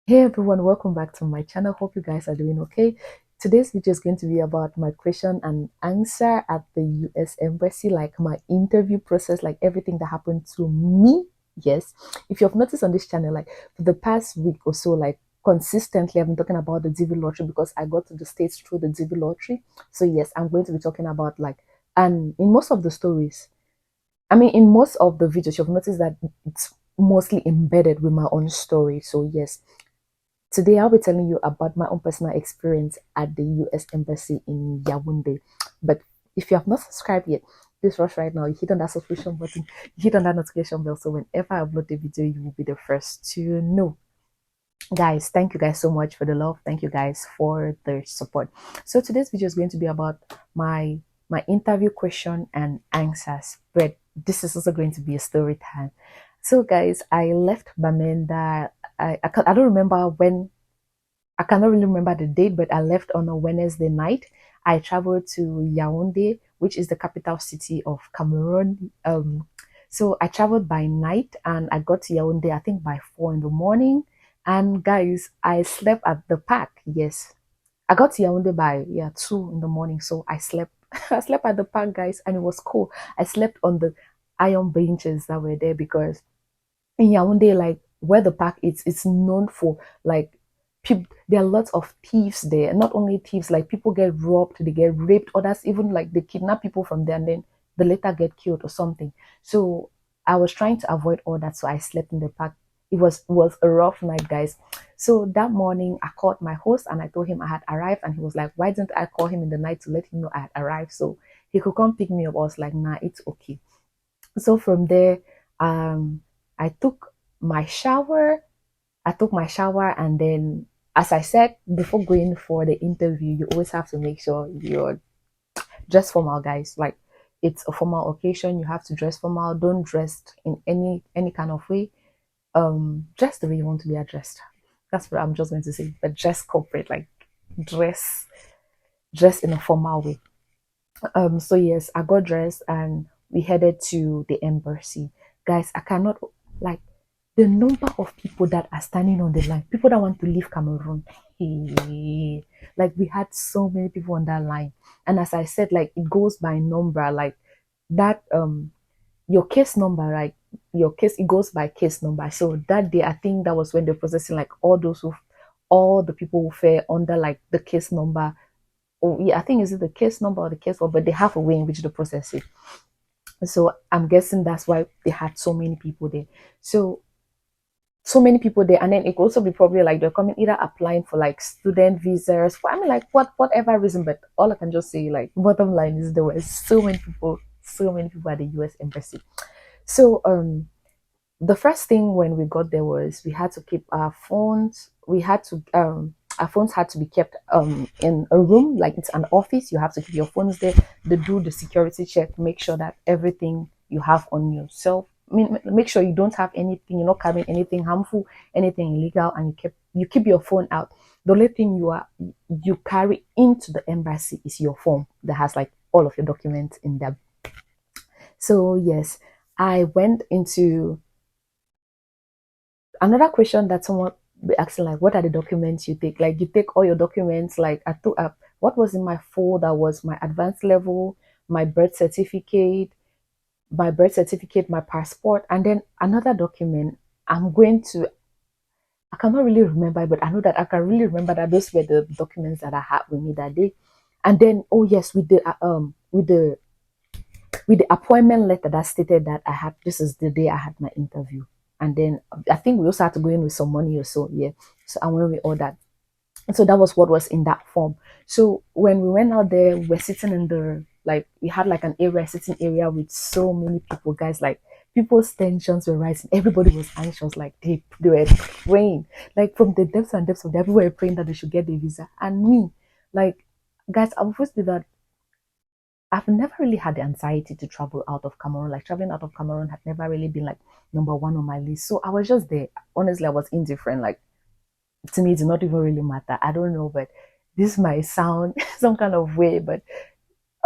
Hey everyone, welcome back to my channel. Hope you guys are doing okay. Today's video is going to be about my question and answer at the US Embassy, like my interview process, like everything that happened to me. Yes, if you've noticed on this channel, like for the past week or so, like consistently, I've been talking about the DV lottery because I got to the States through the DV lottery. So, yes, I'm going to be talking about and in most of the stories, in most of the videos, you've noticed that it's mostly embedded with my own story. So, yes, today, I'll be telling you about my own personal experience at the US Embassy in Yaoundé. But if you have not subscribed yet, please rush right now. You hit on that subscription button, you hit on that notification bell, so whenever I upload the video, you will be the first to know. Guys, thank you guys so much for the love. Thank you guys for the support. So today's video is going to be about my interview question and answers, but this is also going to be a story time. So guys, I left Bamenda. I don't remember when. I cannot really remember the date, but I left on a Wednesday night. I traveled to Yaoundé, which is the capital city of Cameroon. So I traveled by night and I got to Yaoundé, I think by 4 in the morning. And guys, I slept at the park. Yes, I got to Yaoundé by 2 in the morning. So I slept, I slept at the park, guys, and it was cool. I slept on the iron benches that were there because in Yaoundé, like where the park is, it's known for like people. There are lots of thieves there. Not only thieves, like people get robbed, they get raped, others even like they kidnap people from there and then they later get killed or something. So I was trying to avoid all that, so I slept in the park. It was a rough night, guys. So that morning, I called my host and I told him I had arrived, and he was like, "Why didn't I call him in the night to let him know I had arrived so he could come pick me up?" I was like, "Nah, it's okay." So from there, um, I took my shower. I took my shower, and then, as I said before going for the interview, you always have to make sure you're dressed formal, guys. Like it's a formal occasion, you have to dress formal. Don't dress in any kind of way. Dress the way you want to be addressed. That's what I'm just going to say. But dress corporate, like dress dress in a formal way. So yes, I got dressed and we headed to the embassy. Guys, I cannot, like, the number of people that are standing on the line, people that want to leave Cameroon. Hey, like we had so many people on that line. And as I said, like it goes by number, like that your case number, right? Your case, it goes by case number. So that day, I think that was when they're processing like all the people who fell under like the case number. Oh yeah, I think is it the case number or the case number, but they have a way in which they process it. So I'm guessing that's why they had so many people there. So many people there, and then it could also be probably like they're coming either applying for like student visas for, like whatever reason. But all I can just say, like, bottom line is there were so many people at the US embassy. So the first thing when we got there was we had to keep our phones. We had to our phones had to be kept in a room, like it's an office. You have to keep your phones there. They do the security check, make sure that everything you have on yourself. I mean, make sure you don't have anything, you're not carrying anything harmful, anything illegal, and you keep your phone out. The only thing you carry into the embassy is your phone that has like all of your documents in there. So yes, I went into another question that someone be asking, like, what are the documents you take? Like, you take all your documents. Like, I took up what was in my folder was my advanced level, my birth certificate, my passport, and then another document. I'm going to. I cannot really remember, but I know that I can really remember that those were the documents that I had with me that day. And then, oh yes, with the appointment letter that stated that I had this is the day I had my interview. And then I think we also had to go in with some money or so. Yeah. So I went with all that. And so that was what was in that form. So when we went out there, we're sitting in the like we had like an area, sitting area with so many people, guys. Like people's tensions were rising. Everybody was anxious, like they were praying. Like from the depths and depths of them, everybody were praying that they should get the visa. And me, like guys, I'm supposed to be that I've never really had the anxiety to travel out of Cameroon. Like traveling out of Cameroon had never really been like number one on my list. So I was just there. Honestly, I was indifferent. Like to me, it did not even really matter. I don't know, but this might sound some kind of way, but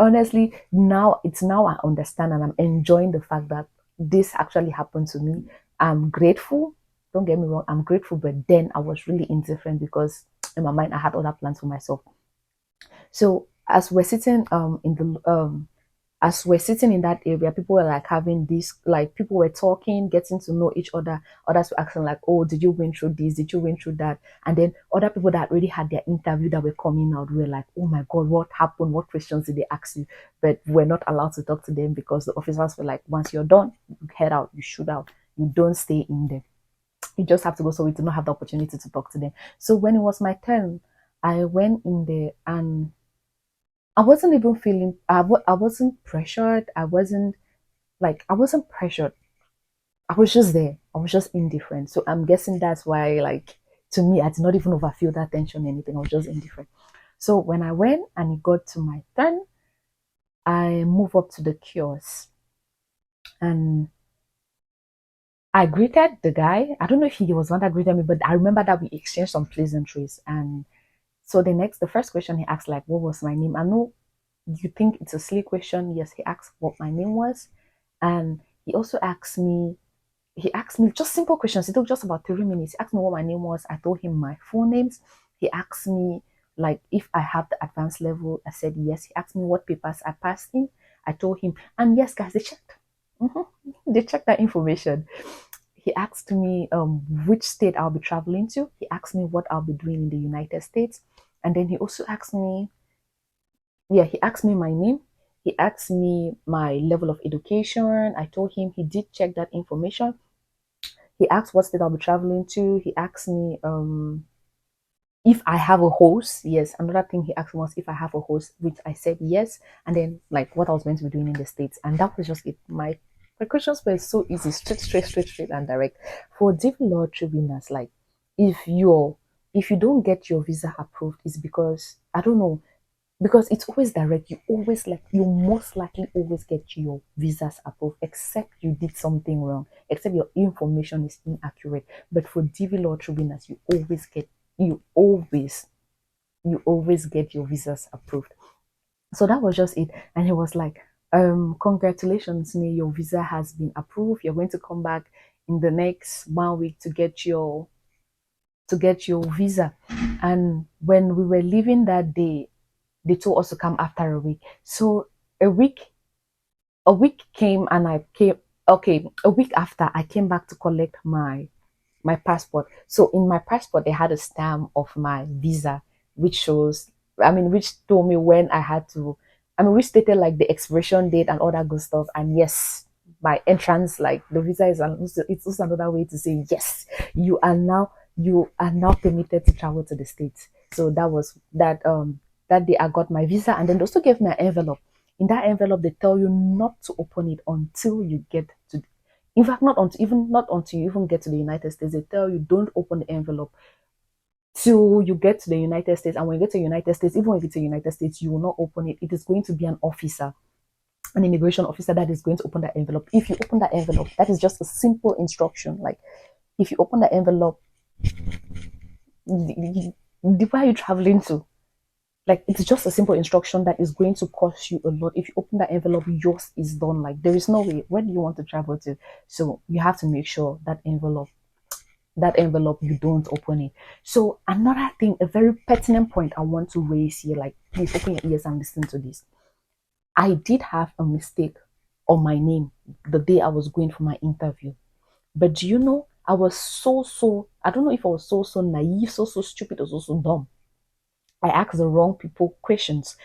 honestly, now I understand and I'm enjoying the fact that this actually happened to me. I'm grateful. don't get me wrong, I'm grateful, but then I was really indifferent because in my mind I had other plans for myself. So as we're sitting in the as we're sitting in that area, people were like having this, like people were talking, getting to know each other. Others were asking like, "Oh, did you win through this? Did you win through that?" And then other people that already had their interview that were coming out were like, "Oh my God, what happened? What questions did they ask you?" But we're not allowed to talk to them because the officers were like, "Once you're done, you head out, you shoot out, you don't stay in there. You just have to go." So we did not have the opportunity to talk to them. So when it was my turn, I went in there and I wasn't even feeling, I wasn't pressured. I wasn't pressured. I was just there. I was just indifferent. So I'm guessing that's why, like, to me, I did not even overfeel that tension or anything. I was just indifferent. So when I went and it got to my turn, I moved up to the kiosk and I greeted the guy. I don't know if he was one that greeted me, but I remember that we exchanged some pleasantries. And so the first question he asked, like, what was my name? I know you think it's a silly question. Yes, he asked what my name was. And he also he asked me just simple questions. It took just about 3 minutes. He asked me what my name was. I told him my full names. He asked me like if I have the advanced level. I said yes. He asked me what papers I passed in. I told him. And yes, guys, they checked. Mhm. They checked that information. He asked me which state I'll be traveling to. He asked me what I'll be doing in the United States. And then he also asked me, yeah, he asked me my name. He asked me my level of education. I told him he did check that information. He asked what state I'll be traveling to. He asked me if I have a host. Yes, another thing he asked me was if I have a host, which I said yes. And then like what I was meant to be doing in the States. And that was just it. My questions were so easy, straight, and direct. For deep lottery winners, like if you don't get your visa approved, it's because I don't know, because it's always direct. You most likely always get your visas approved, except you did something wrong, except your information is inaccurate. But for DV lottery winners, you always you always get your visas approved. So that was just it. And he was like, congratulations, May, your visa has been approved. You're going to come back in the next 1 week to get your visa. And when we were leaving that day, they told us to come after a week. So a week, a week came and I came. Okay, a week after I came back to collect my passport. So in my passport, they had a stamp of my visa, which shows, which told me when I had to, which stated like the expiration date and all that good stuff. And yes, my entrance, like the visa it's also another way to say yes, you are now permitted to travel to the States. So that was that day I got my visa, and then they also gave me an envelope. In that envelope, they tell you not to open it until you get to, in fact, not until you even get to the United States. They tell you don't open the envelope till you get to the United States. And when you get to the United States, even if it's a United States, you will not open it. It is going to be an officer, an immigration officer that is going to open that envelope. If you open that envelope, that is just a simple instruction. Like if you open the envelope, where are you traveling to? Like it's just a simple instruction that is going to cost you a lot. If you open that envelope, yours is done. Like there is no way. Where do you want to travel to? So you have to make sure that envelope you don't open it. So another thing, a very pertinent point I want to raise here, like please open your ears and listen to this. I did have a mistake on my name the day I was going for my interview. But do you know, I was I don't know if I was so naive, so stupid, or so dumb. I asked the wrong people questions.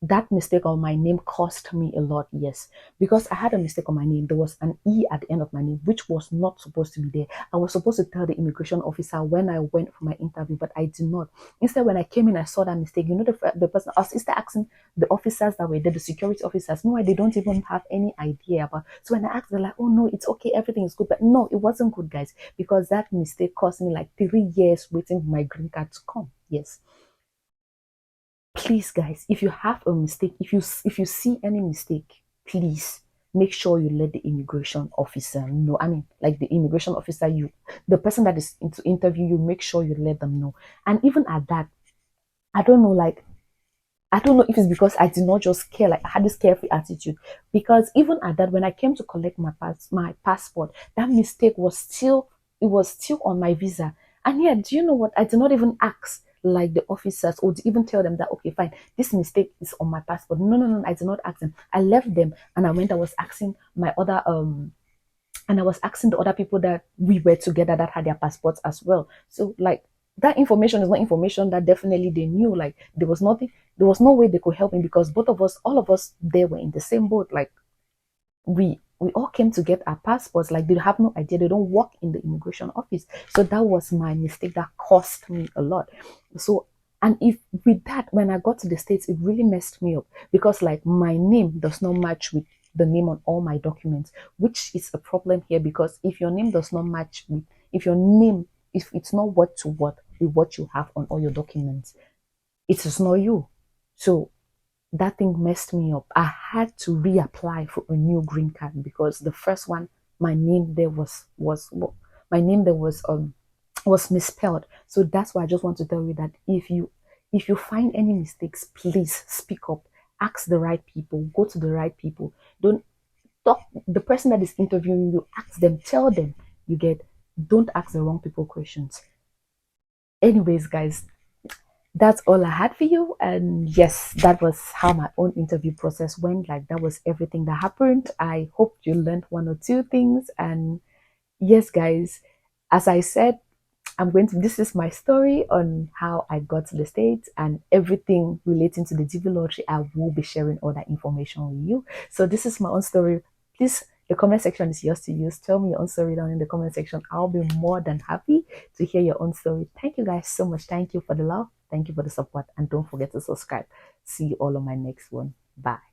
That mistake on my name cost me a lot, yes, because I had a mistake on my name. There was an E at the end of my name, which was not supposed to be there. I was supposed to tell the immigration officer when I went for my interview, but I did not. Instead, when I came in, I saw that mistake. You know, the person, I was instead asking the officers that were there, the security officers, no, they don't even have any idea about. So when I asked, they're like, oh no, it's okay, everything is good. But no, it wasn't good, guys, because that mistake cost me like 3 years waiting for my green card to come. Yes. Please, guys, if you have a mistake, if you see any mistake, please make sure you let the immigration officer know. Like the immigration officer, the person that is to interview you, make sure you let them know. And even at that, I don't know, like I don't know if it's because I did not just care, like I had this carefree attitude. Because even at that, when I came to collect my passport, that mistake was still it was still on my visa. And yeah, do you know what? I did not even ask like the officers or to even tell them that okay, fine, this mistake is on my passport. No, no, no, I did not ask them. I left them and I was asking my other and I was asking the other people that we were together that had their passports as well. So like that information is not information that definitely they knew. Like there was nothing, there was no way they could help me because both of us, all of us there were in the same boat. Like we all came to get our passports. Like they have no idea. They don't work in the immigration office. So that was my mistake that cost me a lot. So and if with that, when I got to the States, it really messed me up because like my name does not match with the name on all my documents, which is a problem here because if your name does not match with if your name if it's not word to word with what you have on all your documents, it is not you. So that thing messed me up. I had to reapply for a new green card because the first one, my name there my name there was misspelled. So that's why I just want to tell you that if you find any mistakes, please speak up. Ask the right people. Go to the right people. Don't talk the person that is interviewing you. Ask them. Tell them. You get. Don't ask the wrong people questions. Anyways, guys, that's all I had for you. And yes, that was how my own interview process went. Like that was everything that happened. I hope you learned one or two things. And yes, guys, as I said, this is my story on how I got to the States and everything relating to the DV lottery. I will be sharing all that information with you. So this is my own story. Please, the comment section is yours to use. Tell me your own story down in the comment section. I'll be more than happy to hear your own story. Thank you guys so much. Thank you for the love. Thank you for the support. And don't forget to subscribe. See you all on my next one. Bye.